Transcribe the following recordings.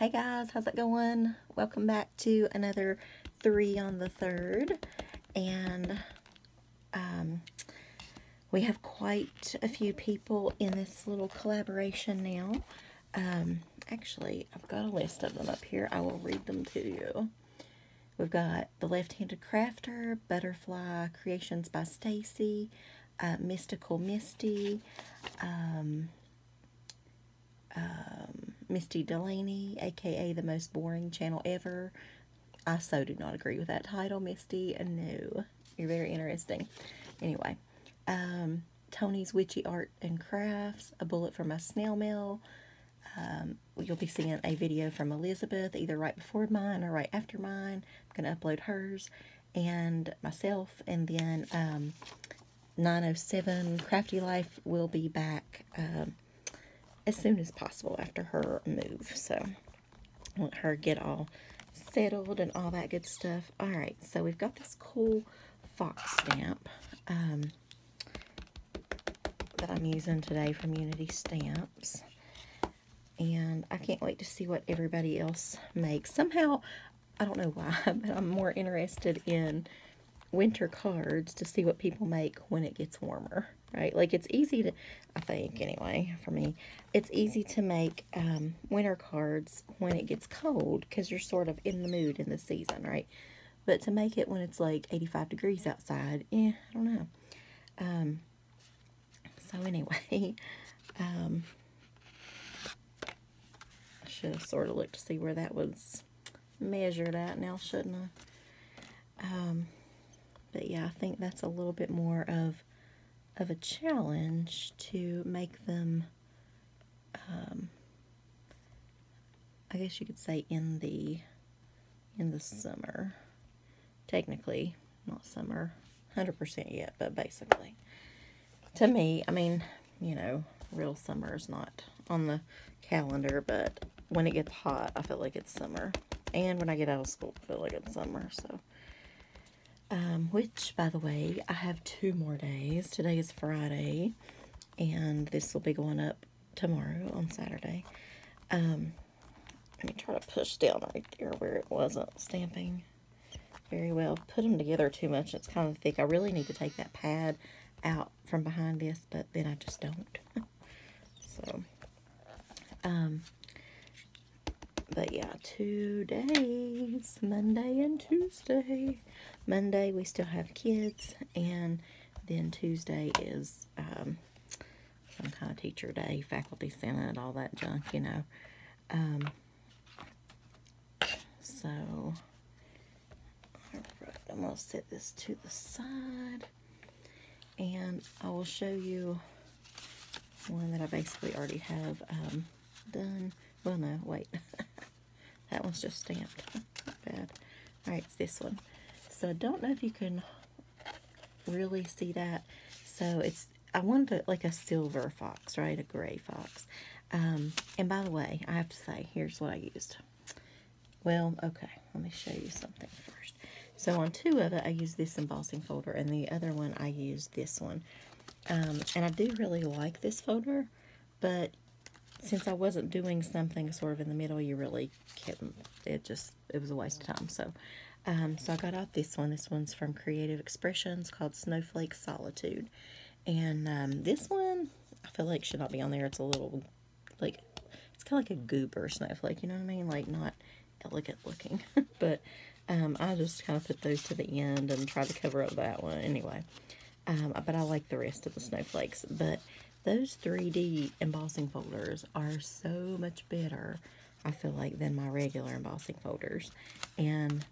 Hey guys, how's it going? Welcome back to another 3 on the 3rd. And we have quite a few people in this little collaboration now. Actually, I've got a list of them up here. I will read them to you. We've got The Left-Handed Crafter, Butterfly Creations by Stacy, Mystical Misty, Misty Delaney, aka The Most Boring Channel Ever. I so do not agree with that title, Misty. No, you're very interesting. Anyway, Tony's Witchy Art and Crafts, A Bullet for My Snail Mail. You'll be seeing a video from Elizabeth, either right before mine or right after mine. I'm going to upload hers and myself, and then 907 Crafty Life will be back as soon as possible after her move. So I want her to get all settled and all that good stuff. Alright, so we've got this cool fox stamp that I'm using today from Unity Stamps. And I can't wait to see what everybody else makes. Somehow, I don't know why, but I'm more interested in winter cards to see what people make when it gets warmer, right? Like, it's easy to, I think anyway, for me, it's easy to make winter cards when it gets cold because you're sort of in the mood in the season, right? But to make it when it's like 85 degrees outside, I don't know. So anyway, I should have sort of looked to see where that was measured at now, shouldn't I? But yeah, I think that's a little bit more of a challenge to make them, I guess you could say in the summer. Technically, not summer 100% yet, but basically. To me, I mean, you know, real summer is not on the calendar, but when it gets hot, I feel like it's summer. And when I get out of school, I feel like it's summer, so. Which, by the way, I have 2 more days. Today is Friday, and this will be going up tomorrow on Saturday. Let me try to push down right there where it wasn't stamping very well. Put them together too much. It's kind of thick. I really need to take that pad out from behind this, but then I just don't. So, but yeah, 2 days, Monday and Tuesday. Monday we still have kids, and then Tuesday is some kind of teacher day, faculty senate, all that junk, you know. So, alright, I'm going to set this to the side, and I will show you one that I basically already have done. Well, no, wait. That one's just stamped. Not bad. Alright, it's this one. So I don't know if you can really see that. So I wanted like a silver fox, right? A gray fox. And by the way, I have to say, here's what I used. Well, okay, let me show you something first. So on 2 of it, I used this embossing folder, and the other one, I used this one. And I do really like this folder, but since I wasn't doing something sort of in the middle, you really couldn't. It was a waste of time. So I got out this one. This one's from Creative Expressions, called Snowflake Solitude. And this one, I feel like should not be on there. It's a little, like, it's kind of like a goober snowflake, you know what I mean? Like, not elegant looking. But I just kind of put those to the end and try to cover up that one anyway. But I like the rest of the snowflakes. But those 3D embossing folders are so much better, I feel like, than my regular embossing folders. And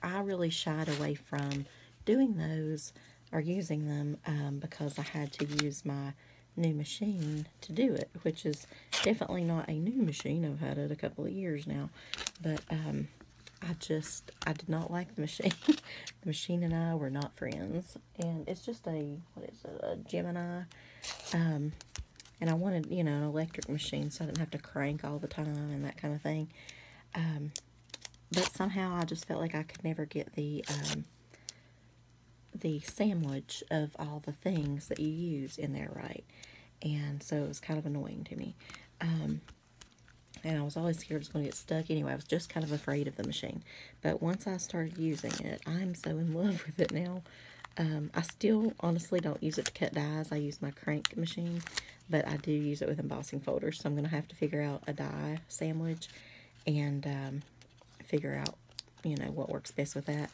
I really shied away from doing those or using them because I had to use my new machine to do it, which is definitely not a new machine. I've had it a couple of years now. But I did not like the machine. The machine and I were not friends. And it's just a Gemini. And I wanted, you know, an electric machine so I didn't have to crank all the time and that kind of thing. But somehow I just felt like I could never get the sandwich of all the things that you use in there right. And so it was kind of annoying to me. and I was always scared it was going to get stuck. Anyway, I was just kind of afraid of the machine. But once I started using it, I'm so in love with it now. I still honestly don't use it to cut dies. I use my crank machine, but I do use it with embossing folders. So I'm going to have to figure out a die sandwich and figure out, you know, what works best with that.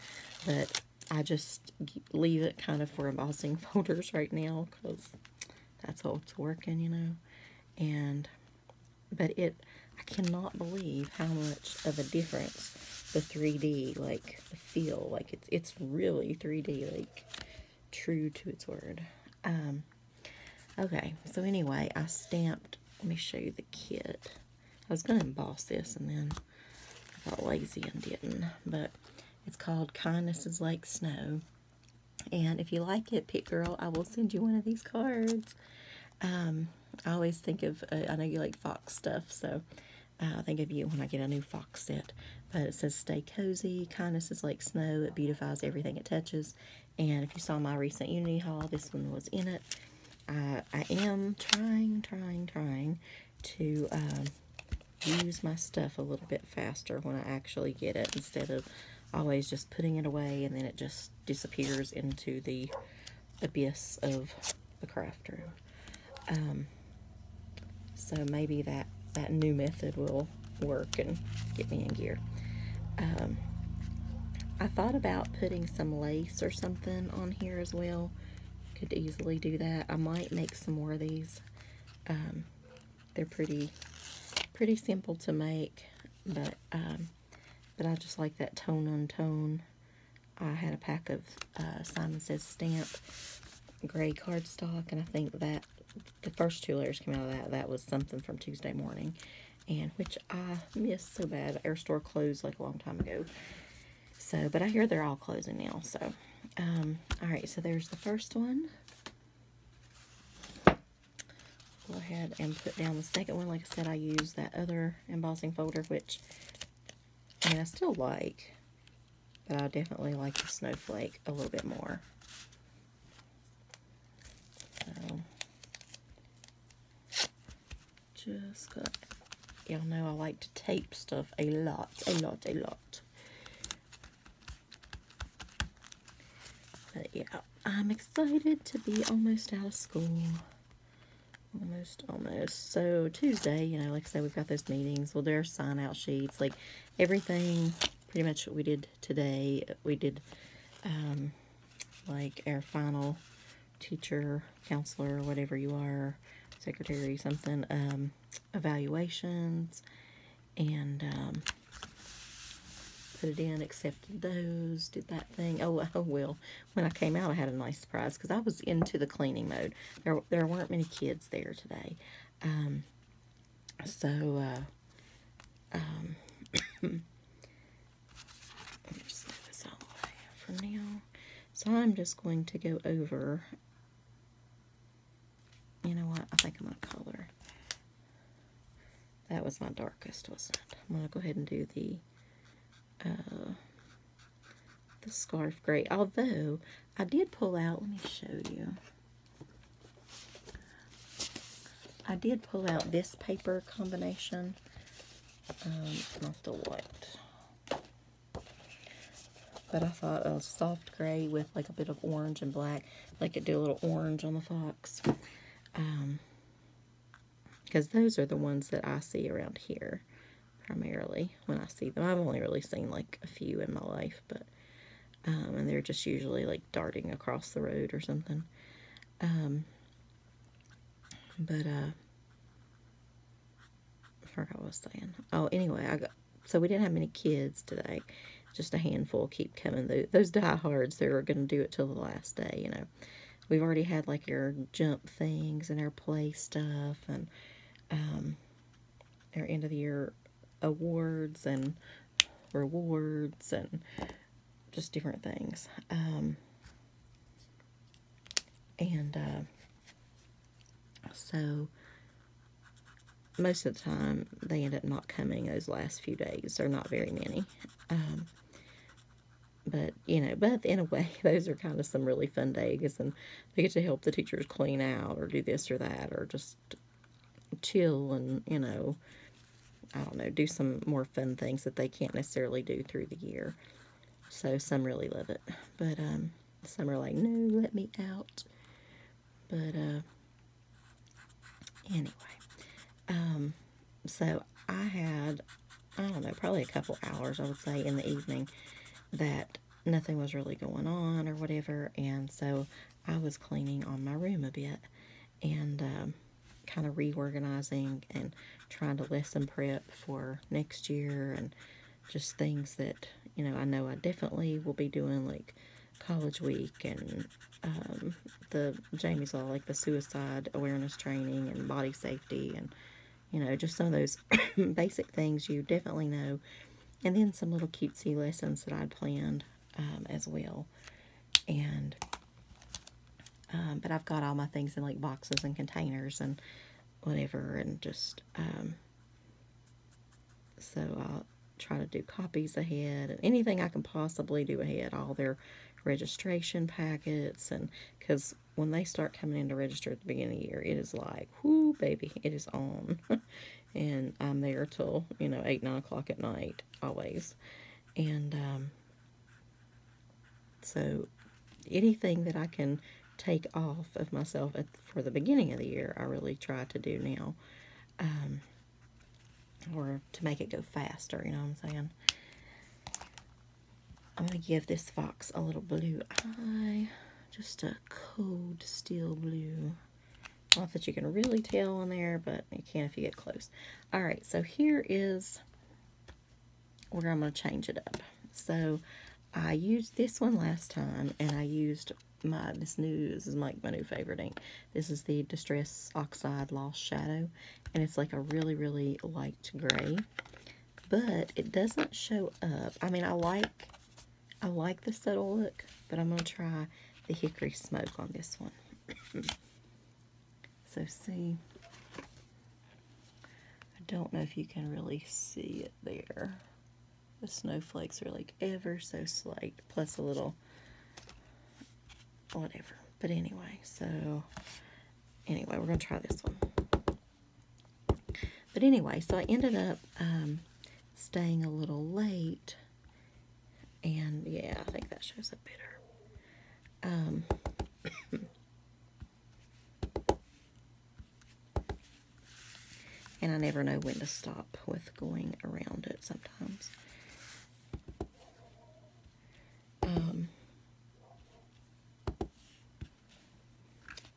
But I just leave it kind of for embossing folders right now because that's what's working, you know. And but I cannot believe how much of a difference the 3D, like the feel, like it's really 3D, like true to its word. Okay, so anyway, I stamped. Let me show you the kit. I was gonna emboss this, and then I got lazy and didn't. But it's called Kindness is Like Snow. And if you like it, Pit Girl, I will send you one of these cards. I always think of, I know you like Fox stuff, so I think of you when I get a new Fox set. But it says, stay cozy, kindness is like snow, it beautifies everything it touches. And if you saw my recent Unity haul, this one was in it. I am trying to use my stuff a little bit faster when I actually get it, instead of always just putting it away and then it just disappears into the abyss of the craft room. So maybe that new method will work and get me in gear. I thought about putting some lace or something on here as well. Could easily do that. I might make some more of these. They're pretty simple to make, but I just like that tone on tone. I had a pack of Simon Says Stamp gray cardstock, and I think that the first 2 layers came out of that. That was something from Tuesday Morning, and which I missed so bad. Our store closed like a long time ago. So, but I hear they're all closing now. So, all right. So there's the first one. Go ahead and put down the second one. Like I said, I use that other embossing folder, which I mean I still like, but I definitely like the snowflake a little bit more. So, just got, y'all know I like to tape stuff a lot. But yeah, I'm excited to be almost out of school. Almost. So Tuesday, you know, like I said, we've got those meetings. Well, there's sign-out sheets, like everything pretty much what we did today. We did like our final teacher, counselor, whatever you are, secretary, something, evaluations, and put it in, accepted those, did that thing. Oh well, when I came out, I had a nice surprise because I was into the cleaning mode. There weren't many kids there today. Let me just move this all away for now. So I'm just going to go over, you know what, I think I'm going to color. That was my darkest, wasn't it? I'm going to go ahead and do the scarf gray. Although, I did pull out, let me show you. I did pull out this paper combination. Not the white. But I thought a soft gray with like a bit of orange and black. Like it do a little orange on the Fox. Because those are the ones that I see around here. Primarily when I see them. I've only really seen like a few in my life, but and they're just usually like darting across the road or something. I forgot what I was saying. Oh, anyway, so we didn't have many kids today. Just a handful keep coming. Those diehards, they're going to do it till the last day, you know. We've already had like our jump things and our play stuff and our end of the year awards and rewards and just different things. So most of the time they end up not coming those last few days. They're not very many. But, you know, but in a way, those are kind of some really fun days, and they get to help the teachers clean out or do this or that or just chill and, you know, I don't know, do some more fun things that they can't necessarily do through the year. So some really love it. But some are like, no, let me out. But anyway. So I had, I don't know, probably a couple hours, I would say, in the evening that nothing was really going on or whatever. And so I was cleaning on my room a bit and kind of reorganizing and trying to lesson prep for next year and just things that, you know I definitely will be doing, like college week and the Jamie's Law, like the suicide awareness training and body safety and, you know, just some of those basic things you definitely know. And then some little cutesy lessons that I'd planned as well. And, but I've got all my things in like boxes and containers and whatever. And just, so I'll try to do copies ahead and anything I can possibly do ahead, all their registration packets. And because when they start coming in to register at the beginning of the year, it is like, whoo, baby, it is on. And I'm there till, you know, 8, 9 o'clock at night, always. And so anything that I can take off of myself for the beginning of the year, I really try to do now. Or to make it go faster, you know what I'm saying? I'm going to give this fox a little blue eye. Just a cold steel blue. Not that you can really tell on there, but you can if you get close. Alright, so here is where I'm going to change it up. So I used this one last time, and I used this is like my new favorite ink. This is the Distress Oxide Lost Shadow, and it's like a really, really light gray. But it doesn't show up. I mean, I like the subtle look, but I'm going to try the Hickory Smoke on this one. So see, I don't know if you can really see it there. The snowflakes are like ever so slight, plus a little whatever. But anyway, so anyway, we're going to try this one. But anyway, so I ended up staying a little late. And yeah, I think that shows up better. And I never know when to stop with going around it sometimes.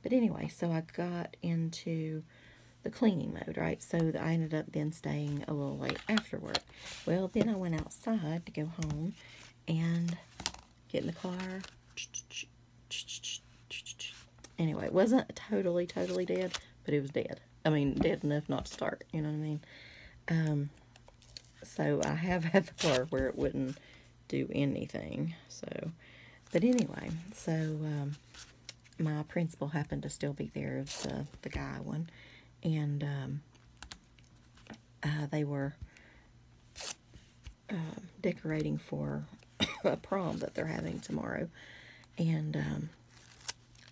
But anyway, so I got into the cleaning mode, right? So I ended up then staying a little late after work. Well, then I went outside to go home and get in the car. Anyway, it wasn't totally dead, but it was dead. I mean, dead enough not to start, you know what I mean? So I have had the car where it wouldn't do anything. So, but anyway, so my principal happened to still be there, the guy one, and they were decorating for a prom that they're having tomorrow, and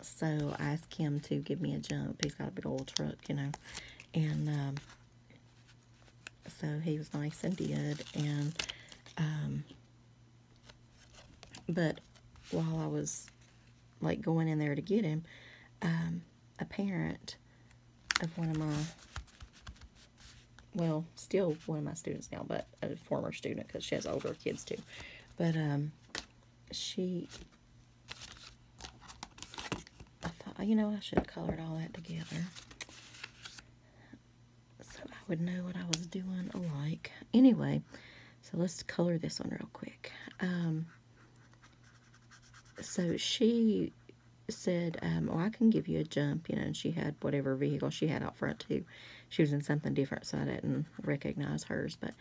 so I asked him to give me a jump. He's got a big old truck, you know, and so he was nice and did, and but while I was like going in there to get him, a parent of one of my, well, still one of my students now, but a former student, because she has older kids too, but I thought, you know, I should have colored all that together so I would know what I was doing alike. Anyway, so let's color this one real quick. So she said, oh, I can give you a jump, you know, and she had whatever vehicle she had out front too. She was in something different, so I didn't recognize hers, but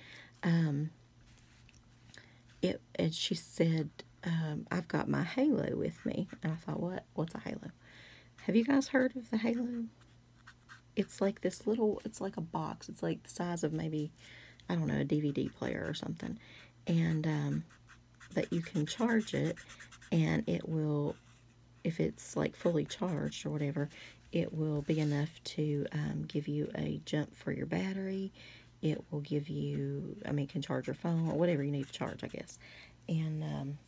and she said, I've got my halo with me. And I thought, what's a halo? Have you guys heard of the halo? It's like this little, it's like a box. It's like the size of maybe, I don't know, a DVD player or something. And that you can charge it, and it will, if it's like fully charged or whatever, it will be enough to give you a jump for your battery, it will give you, I mean, can charge your phone or whatever you need to charge, I guess. And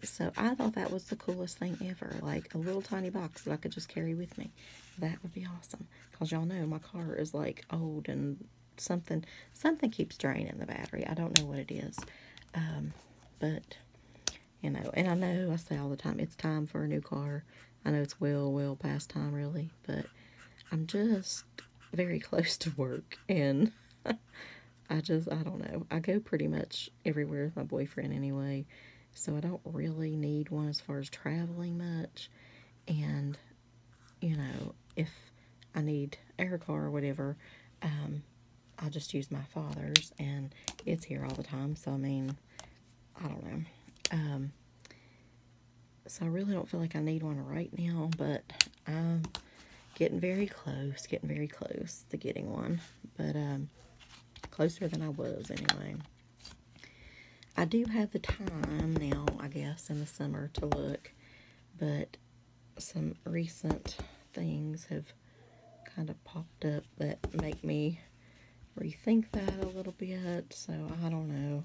so I thought that was the coolest thing ever, like a little tiny box that I could just carry with me. That would be awesome, because y'all know my car is like old and something keeps draining the battery. I don't know what it is, but you know, and I know I say all the time, it's time for a new car. I know it's well past time, really, but I'm just very close to work, and I don't know. I go pretty much everywhere with my boyfriend anyway, so I don't really need one as far as traveling much. And, you know, if I need air car or whatever, I'll just use my father's, and it's here all the time. So, I mean, I don't know. So I really don't feel like I need one right now, but I'm getting very close to getting one. But, closer than I was anyway. I do have the time now, I guess, in the summer to look, but some recent things have kind of popped up that make me rethink that a little bit. So I don't know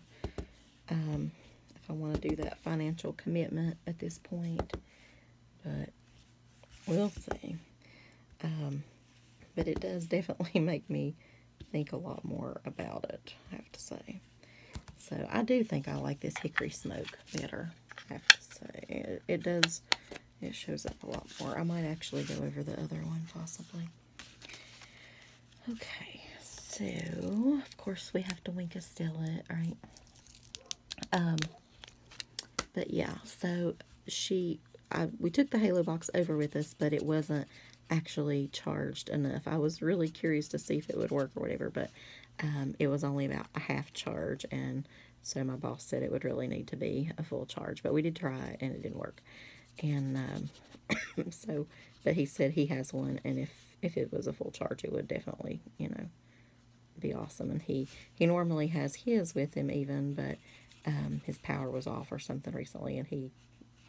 if I want to do that financial commitment at this point, but we'll see. But it does definitely make me think a lot more about it, I have to say. So I do think I like this hickory smoke better, I have to say. It does, it shows up a lot more. I might actually go over the other one, possibly. Okay, so, of course, we have to Winka still it, right? But yeah, so we took the Halo box over with us, but it wasn't actually charged enough. I was really curious to see if it would work or whatever, but it was only about a half charge, and so my boss said it would really need to be a full charge, but we did try it and it didn't work. And so, but he said he has one, and if it was a full charge, it would definitely, you know, be awesome. And he normally has his with him even, but his power was off or something recently, and he,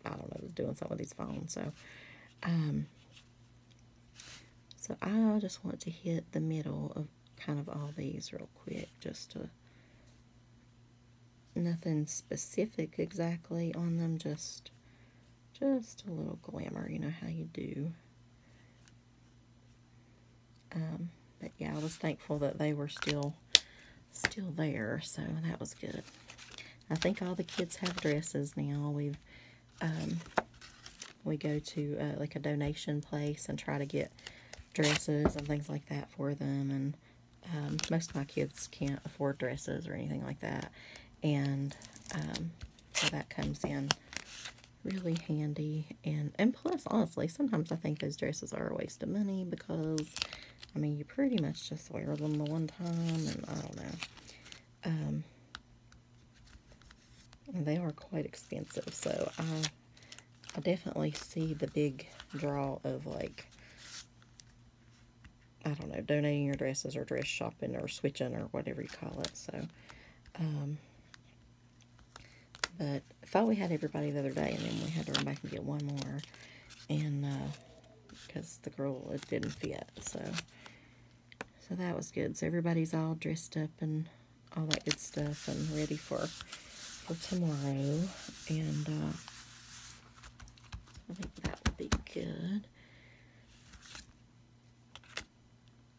I don't know, was doing something with his phone. So so I just want to hit the middle of kind of all these real quick, just to, nothing specific exactly on them, just a little glamour, you know how you do. But yeah, I was thankful that they were still there, so that was good. I think all the kids have dresses now. We go to like a donation place and try to get dresses and things like that for them, and most of my kids can't afford dresses or anything like that, and so that comes in really handy. And plus, honestly, sometimes I think those dresses are a waste of money, because I mean, you pretty much just wear them the one time, and I don't know. And they are quite expensive, so I definitely see the big draw of, like, I don't know, donating your dresses or dress shopping or switching or whatever you call it. So, but I thought we had everybody the other day, and then we had to run back and get one more, and because the girl, it didn't fit, so that was good. So everybody's all dressed up and all that good stuff and ready for tomorrow, and I think that would be good.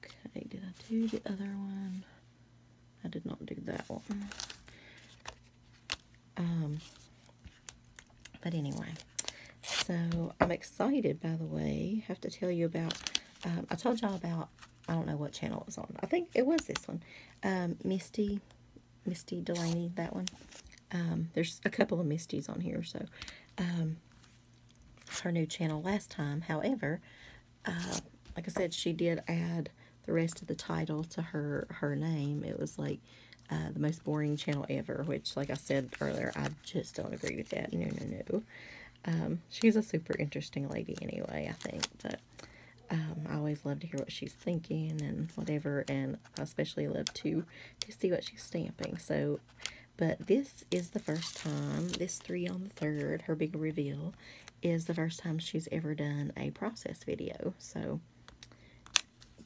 Okay, did I do the other one? I did not do that one. But anyway, so I'm excited, by the way. I have to tell you about, I told y'all about, I don't know what channel it was on. I think it was this one. Misty Delaney, that one. There's a couple of Misties on here, so her new channel last time. However, like I said, she did add the rest of the title to her name. It was like the most boring channel ever, which, like I said earlier, I just don't agree with that. No. She's a super interesting lady anyway, I think, but I always love to hear what she's thinking and whatever, and I especially love to see what she's stamping. So, but this is the first time, this 3 on the 3rd, her big reveal, is the first time she's ever done a process video. So,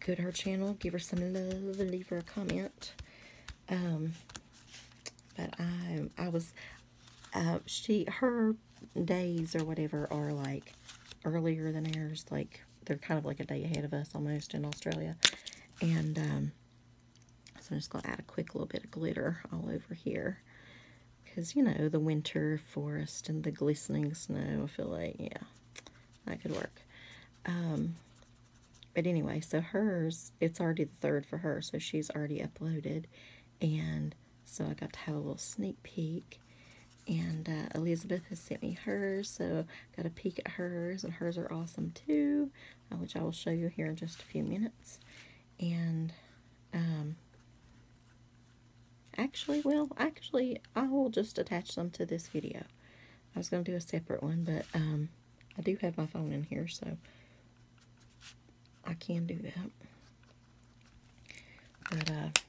go to her channel, give her some love, and leave her a comment. But her days or whatever are like earlier than ours. Like, they're kind of like a day ahead of us almost in Australia. And so I'm just going to add a quick little bit of glitter all over here. Because, you know, the winter forest and the glistening snow, I feel like, yeah, that could work. But anyway, so hers, it's already the 3rd for her, so she's already uploaded. And so I got to have a little sneak peek. And Elizabeth has sent me hers, so got a peek at hers, and hers are awesome too, which I will show you here in just a few minutes. And actually, I will just attach them to this video. I was going to do a separate one, but I do have my phone in here, so I can do that. But,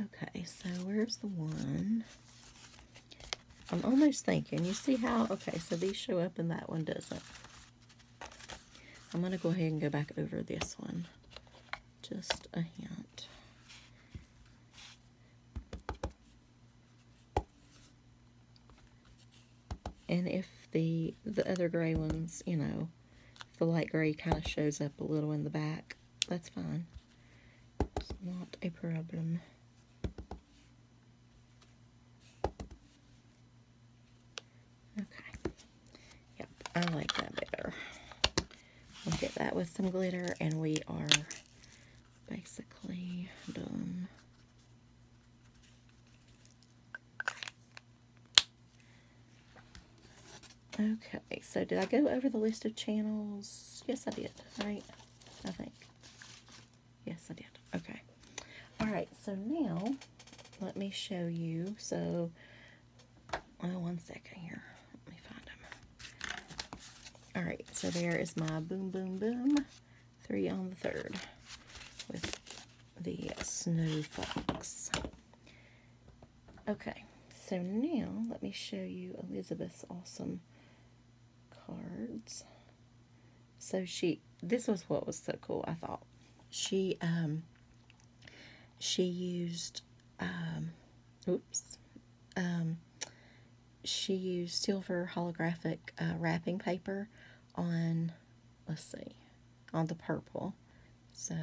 okay, so where's the one? I'm almost thinking, you see how, okay, so these show up and that one doesn't. I'm going to go ahead and go back over this one. Just a hint. And if the other gray ones, you know, if the light gray kind of shows up a little in the back, that's fine. It's not a problem. Okay. Yep, I like that better. We'll get that with some glitter, and we are basically done. Okay, so did I go over the list of channels? Yes, I did, right? I think. Yes, I did. Okay. Alright, so now, let me show you. So, one second here. Let me find them. Alright, so there is my Boom Boom Boom 3 on the 3rd with the Snow Fox. Okay, so now let me show you Elizabeth's awesome cards. So this was what was so cool, I thought. She used, she used silver holographic wrapping paper on, let's see, on the purple. So,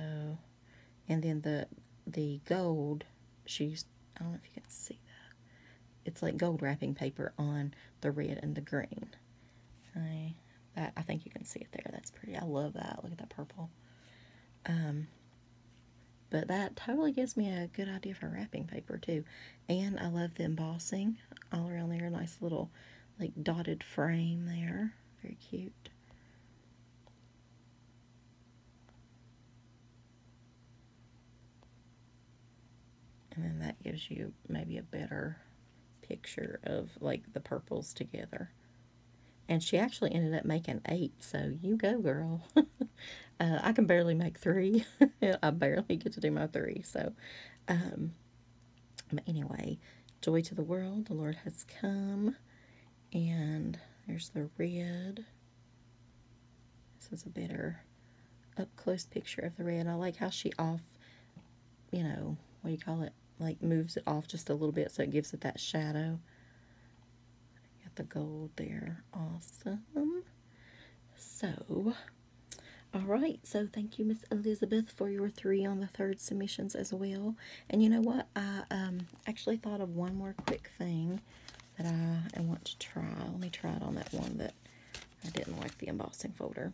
and then the gold, she used, I don't know if you can see that. It's like gold wrapping paper on the red and the green. I think you can see it there. That's pretty. I love that. Look at that purple. But that totally gives me a good idea for wrapping paper too. And I love the embossing all around there. Nice little like dotted frame there. Very cute. And then that gives you maybe a better picture of like the purples together. And she actually ended up making 8, so you go, girl. I can barely make 3. I barely get to do my 3, so. But anyway, joy to the world, the Lord has come. And there's the red. This is a better up-close picture of the red. I like how she you know, what do you call it? Like moves it off just a little bit so it gives it that shadow. The gold there. Awesome. So, alright, so thank you, Miss Elizabeth, for your 3 on the 3rd submissions as well. And you know what? I actually thought of one more quick thing that I want to try. Let me try it on that one that I didn't like the embossing folder.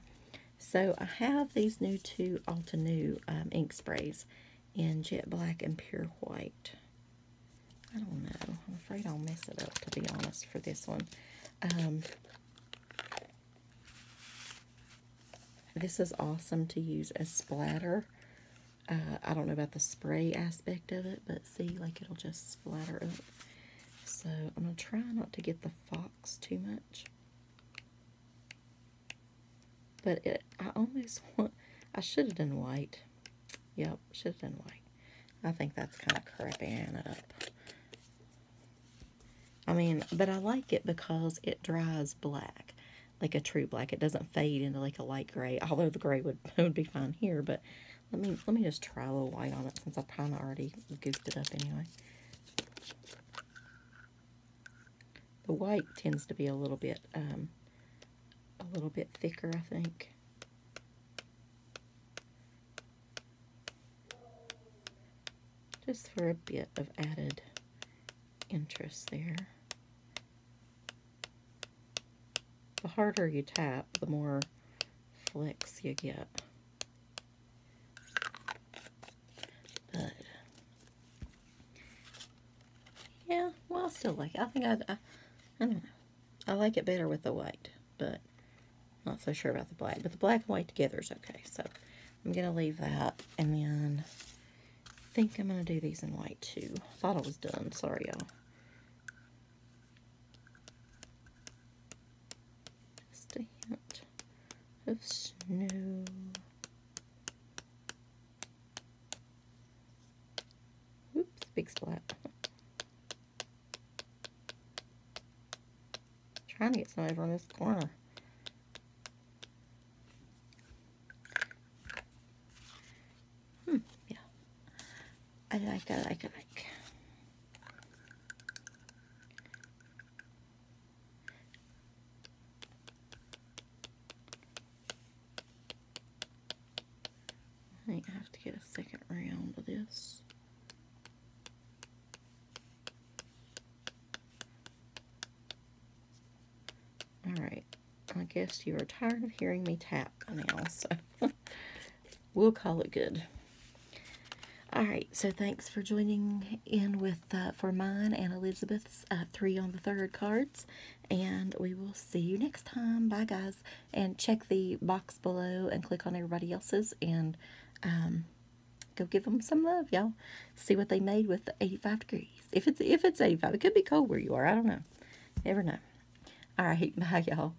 So, I have these new 2 Altenew ink sprays in Jet Black and Pure White. I don't know. I'm afraid I'll mess it up, to be honest, for this one. This is awesome to as a splatter. I don't know about the spray aspect of it, but see, like it'll just splatter up. So I'm going to try not to get the fox too much. But I almost want, I should have done white. Yep, should have done white. I think that's kind of crapping it up. I mean, but I like it because it dries black. like a true black. It doesn't fade into like a light gray, although the gray would be fine here. But let me just try a little white on it since I've kind of already goofed it up anyway. The white tends to be a little bit thicker, I think. Just for a bit of added interest there. The harder you tap, the more flecks you get. But yeah, well, I still like it. I think I don't know. I like it better with the white, but not so sure about the black. But the black and white together is okay. So I'm gonna leave that, and then I think I'm gonna do these in white too. Thought I was done. Sorry, y'all. Just a hint of snow. Oops, big splat. Trying to get some over on this corner. Yeah. I like. I think I have to get a second round of this. Alright, I guess you are tired of hearing me tap now, so we'll call it good. Alright, so thanks for joining in with for mine and Elizabeth's 3 on the 3rd cards, and we will see you next time. Bye, guys, and check the box below and click on everybody else's, and go give them some love, y'all. See what they made with 85 degrees. If it's 85, it could be cold where you are. I don't know. Never know. All right, bye, y'all.